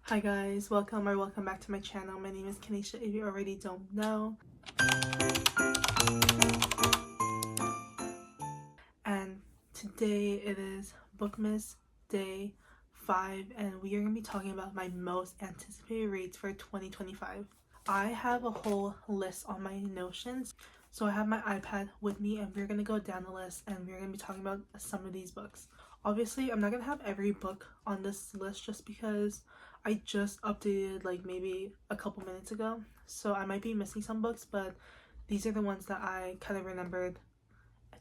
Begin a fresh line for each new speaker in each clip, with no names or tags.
Hi guys, welcome back to my channel. My name is Kanisha if you already don't know. And today it is Bookmas day 5 and we are going to be talking about my most anticipated reads for 2025. I have a whole list on my Notions, so I have my iPad with me and we're going to go down the list and we're going to be talking about some of these books. Obviously, I'm not going to have every book on this list just because I just updated like maybe a couple minutes ago, so I might be missing some books, but these are the ones that I kind of remembered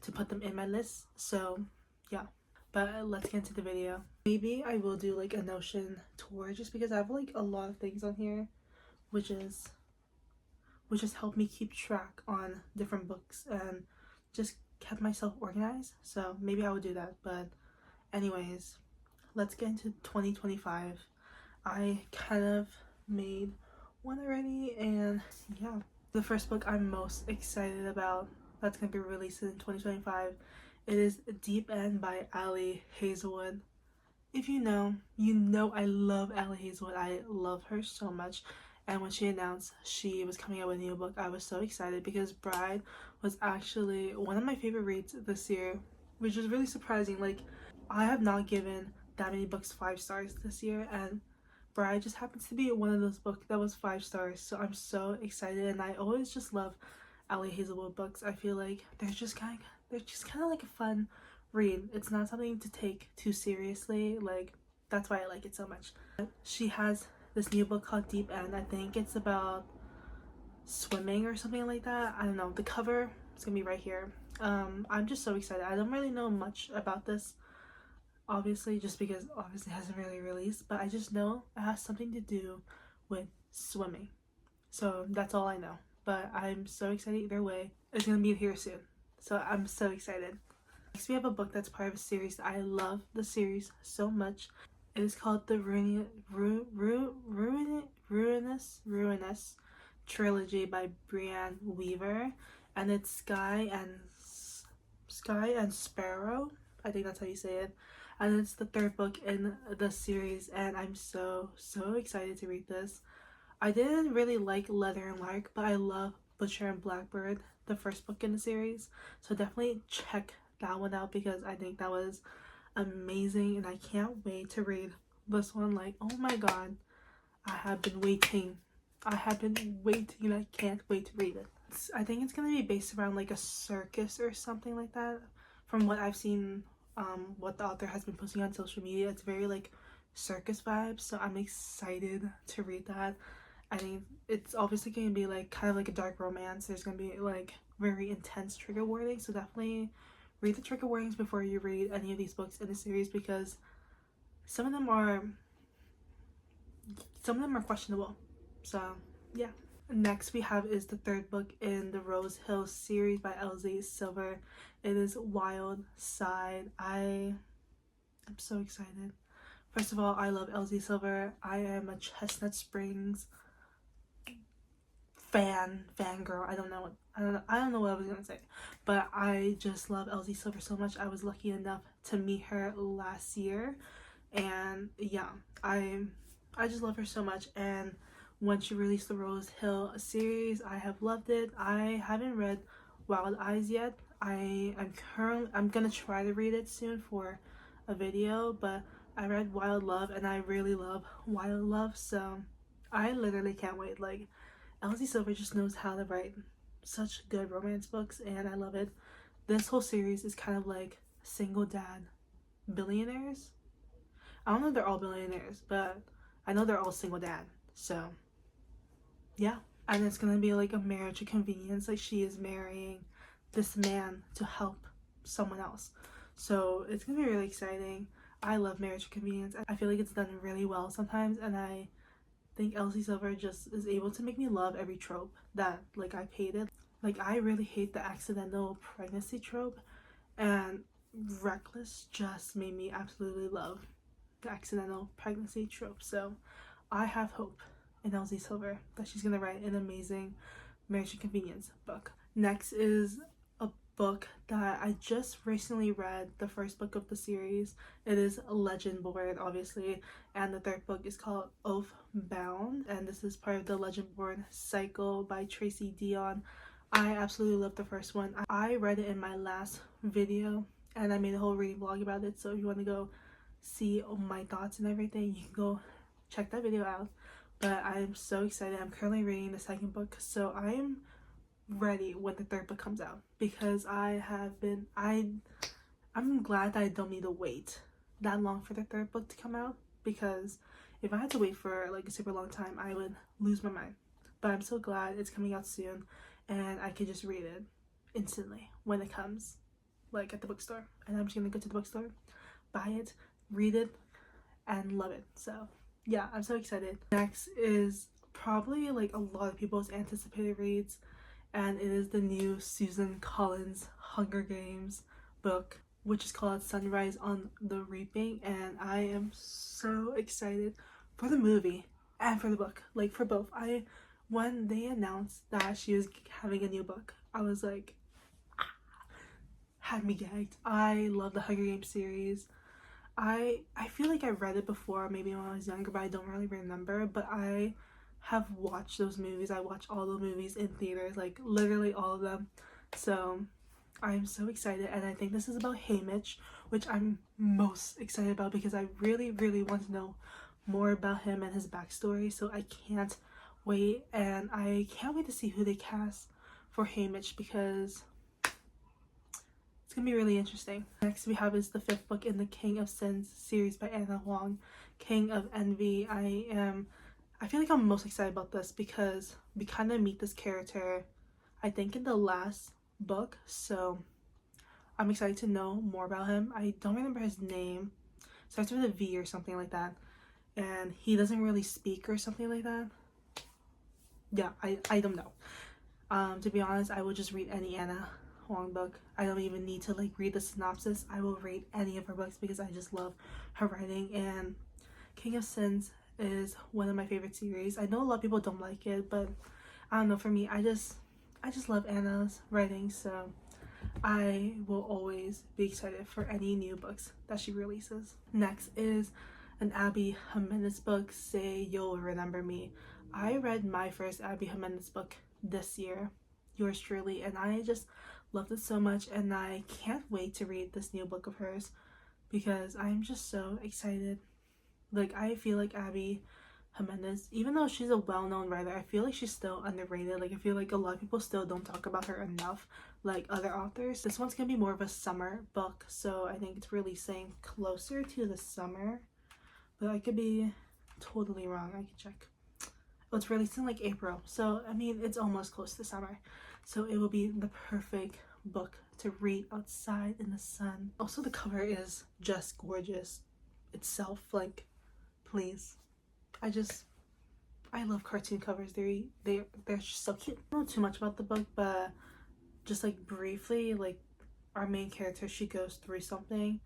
to put them in my list. So yeah, but let's get into the video. Maybe I will do like a Notion tour just because I have like a lot of things on here, which has helped me keep track on different books and just kept myself organized. So maybe I would do that. But anyways, let's get into 2025. I kind of made one already, and yeah. The first book I'm most excited about that's going to be released in 2025, it is Deep End by Ali Hazelwood. If you know, you know I love Ali Hazelwood. I love her so much. And when she announced she was coming out with a new book, I was so excited because Bride was actually one of my favorite reads this year, which is really surprising. Like, I have not given that many books 5 stars this year, and Bride just happens to be one of those books that was 5 stars. So I'm so excited, and I always just love Ali Hazelwood books. I feel like they're just kind of like a fun read. It's not something to take too seriously. Like, that's why I like it so much. She has this new book called Deep End. I think it's about swimming or something like that. I don't know. The cover is gonna be right here. I'm just so excited. I don't really know much about this, obviously, just because obviously it hasn't really released, but I just know it has something to do with swimming. So that's all I know. But I'm so excited either way. It's gonna be here soon. So I'm so excited. Next, we have a book that's part of a series. I love the series so much. It is called the Ruinous Trilogy by Brianne Weaver, and it's Sky and Sparrow. I think that's how you say it. And it's the third book in the series, and I'm so excited to read this. I didn't really like Leather and Lark, but I love Butcher and Blackbird, the first book in the series. So definitely check that one out because I think that was amazing and I can't wait to read this one. Like, oh my god, I have been waiting and I can't wait to read it. I think it's gonna be based around like a circus or something like that, from what I've seen. What the author has been posting on social media, it's very like circus vibes, so I'm excited to read that. I think it's obviously going to be like kind of like a dark romance. There's going to be like very intense trigger warnings, so definitely read the trigger warnings before you read any of these books in the series because some of them are questionable. So yeah. Next we have is the third book in the Rose Hill series by Elsie Silver. It is Wild Side. I'm so excited. First of all, I love Elsie Silver. I am a Chestnut Springs fangirl. I don't know what I was gonna say, but I just love Elsie Silver so much. I was lucky enough to meet her last year, and yeah, I just love her so much. And when she released the Rose Hill series, I have loved it. I haven't read Wild Eyes yet. I'm gonna try to read it soon for a video, but I read Wild Love and I really love Wild Love, so I literally can't wait. Like, Elsie Silver just knows how to write such good romance books, and I love it. This whole series is kind of like single dad billionaires. I don't know if they're all billionaires, but I know they're all single dad. So yeah, and it's gonna be like a marriage of convenience. Like, she is marrying this man to help someone else. So it's gonna be really exciting. I love marriage of convenience. I feel like it's done really well sometimes, and I think Elsie Silver just is able to make me love every trope that like I've hated. Like, I really hate the accidental pregnancy trope, and Reckless just made me absolutely love the accidental pregnancy trope. So I have hope in Elsie Silver that she's gonna write an amazing marriage and convenience book. Next is a book that I just recently read, the first book of the series. It is Legendborn, obviously, and the third book is called Oathbound, and this is part of the Legendborn cycle by Tracy Dion. I absolutely love the first one. I read it in my last video, and I made a whole reading vlog about it, so if you want to go see my thoughts and everything, you can go check that video out. But I'm so excited. I'm currently reading the second book, so I'm ready when the third book comes out, because I'm glad that I don't need to wait that long for the third book to come out, because if I had to wait for like a super long time, I would lose my mind. But I'm so glad it's coming out soon, and I can just read it instantly when it comes, like at the bookstore. And I'm just gonna go to the bookstore, buy it, read it, and love it. So yeah, I'm so excited. Next is probably like a lot of people's anticipated reads, and it is the new Susan Collins Hunger Games book, which is called Sunrise on the Reaping, and I am so excited for the movie and for the book, like for both. When they announced that she was having a new book, I was like, had me gagged. I love the Hunger Games series. I feel like I read it before, maybe when I was younger, but I don't really remember. But I have watched those movies. I watched all the movies in theaters, like literally all of them. So I'm so excited, and I think this is about Haymitch, which I'm most excited about because I really, really want to know more about him and his backstory. So I can't wait, and I can't wait to see who they cast for Haymitch, because it's gonna be really interesting. Next we have is the fifth book in the King of Sins series by Anna Huang, King of Envy. I feel like I'm most excited about this because we kind of meet this character, I think, in the last book, so I'm excited to know more about him. I don't remember his name. Starts with a V or something like that, and he doesn't really speak or something like that. Yeah, I don't know. To be honest, I will just read any Anna Huang book. I don't even need to like read the synopsis. I will read any of her books because I just love her writing. And King of Sins is one of my favorite series. I know a lot of people don't like it, but I don't know, for me, I just love Anna's writing, so I will always be excited for any new books that she releases. Next is an Abby Jimenez book, Say You'll Remember Me. I read my first Abby Jimenez book this year, yours truly, and I just loved it so much, and I can't wait to read this new book of hers because I'm just so excited. Like, I feel like Abby Jimenez, even though she's a well-known writer, I feel like she's still underrated. Like, I feel like a lot of people still don't talk about her enough like other authors. This one's gonna be more of a summer book, so I think it's releasing closer to the summer, but I could be totally wrong. I can check. Oh, it's releasing like April, so I mean, it's almost close to summer, so it will be the perfect book to read outside in the sun. Also, the cover is just gorgeous itself. Like, please, I love cartoon covers. They're just so cute. I don't know too much about the book, but just like briefly, like our main character, she goes through something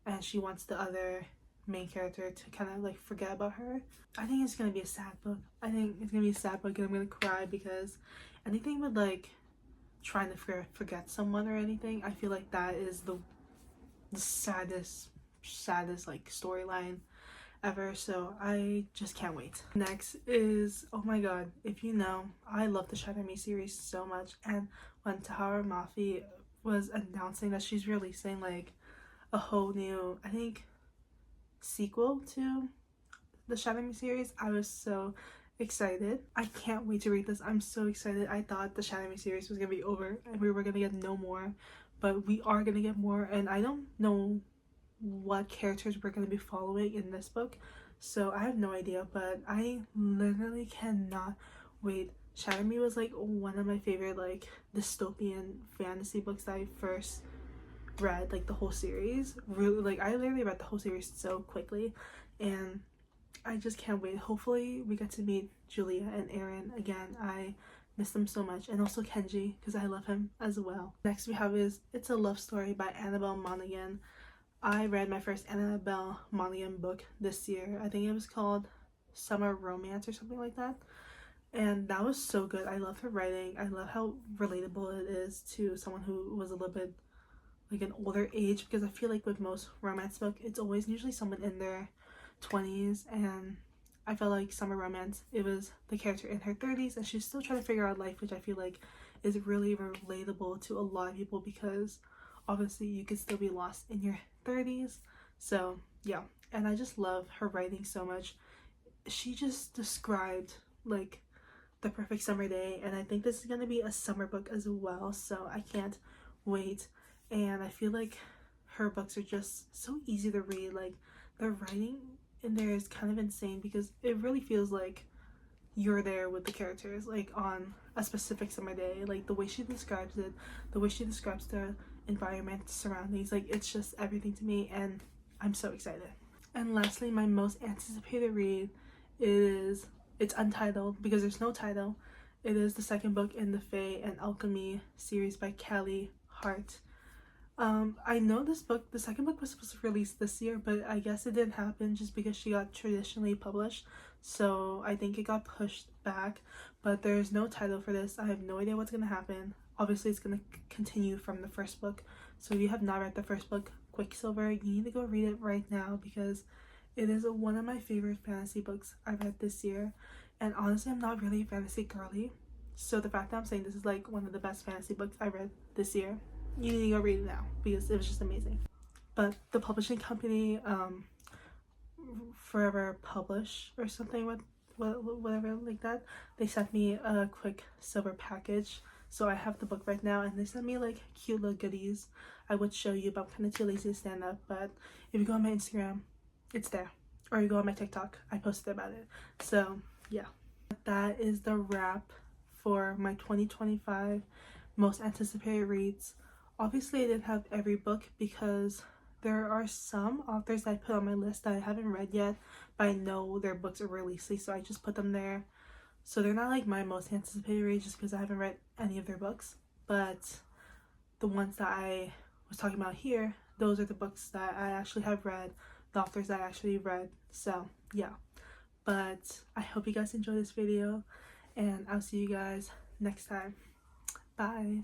and she wants the other main character to kind of like forget about her. I think it's gonna be a sad book. I think it's gonna be a sad book, and I'm gonna cry because anything with like trying to forget someone or anything, I feel like that is the saddest like storyline ever, so I just can't wait. Next is, oh my god, if you know, I love the Shatter Me series so much, and when Tahara Mafi was announcing that she's releasing like a whole new, I think, sequel to the Shatter Me series, I was so excited. I can't wait to read this. I'm so excited. I thought the Shatter Me series was gonna be over and we were gonna get no more, but we are gonna get more, and I don't know what characters we're going to be following in this book, so I have no idea, but I literally cannot wait. Shatter Me was like one of my favorite like dystopian fantasy books that I first read, like the whole series. Really, like I literally read the whole series so quickly, and I just can't wait. Hopefully we get to meet Julia and Aaron again. I miss them so much, and also Kenji because I love him as well. Next we have is It's a Love Story by Annabelle Monaghan. I read my first Annabelle Monaghan book this year. I think it was called Summer Romance or something like that. And that was so good. I love her writing. I love how relatable it is to someone who was a little bit like an older age, because I feel like with most romance book it's always usually someone in their 20s, and I felt like Summer Romance, it was the character in her 30s and she's still trying to figure out life, which I feel like is really relatable to a lot of people, because obviously you could still be lost in your 30s. So yeah, and I just love her writing so much. She just described like the perfect summer day, and I think this is going to be a summer book as well, so I can't wait. And I feel like her books are just so easy to read. Like the writing in there is kind of insane, because it really feels like you're there with the characters, like on a specific summer day. Like the way she describes it, the way she describes the environment, the surroundings, like it's just everything to me, and I'm so excited. And lastly, my most anticipated read is, it's untitled because there's no title. It is the second book in the Fae and Alchemy series by Callie Hart. I know this book, the second book was supposed to release this year, but I guess it didn't happen just because she got traditionally published. So I think it got pushed back, but there's no title for this. I have no idea what's going to happen. Obviously, it's going to continue from the first book. So if you have not read the first book, Quicksilver, you need to go read it right now, because it is one of my favorite fantasy books I read this year. And honestly, I'm not really a fantasy girly. So the fact that I'm saying this is like one of the best fantasy books I read this year, you need to go read it now, because it was just amazing. But the publishing company, Forever Publish or something, whatever like that, they sent me a Quicksilver package. So I have the book right now, and they sent me like cute little goodies I would show you, but I'm kind of too lazy to stand up. But if you go on my Instagram, it's there, or you go on my TikTok, I posted about it. So yeah, that is the wrap for my 2025 most anticipated reads. Obviously I didn't have every book, because there are some authors that I put on my list that I haven't read yet, but I know their books are releasing, so I just put them there. So they're not like my most anticipated reads just because I haven't read any of their books, but the ones that I was talking about here, those are the books that I actually have read, the authors that I actually read. So yeah, but I hope you guys enjoy this video, and I'll see you guys next time. Bye.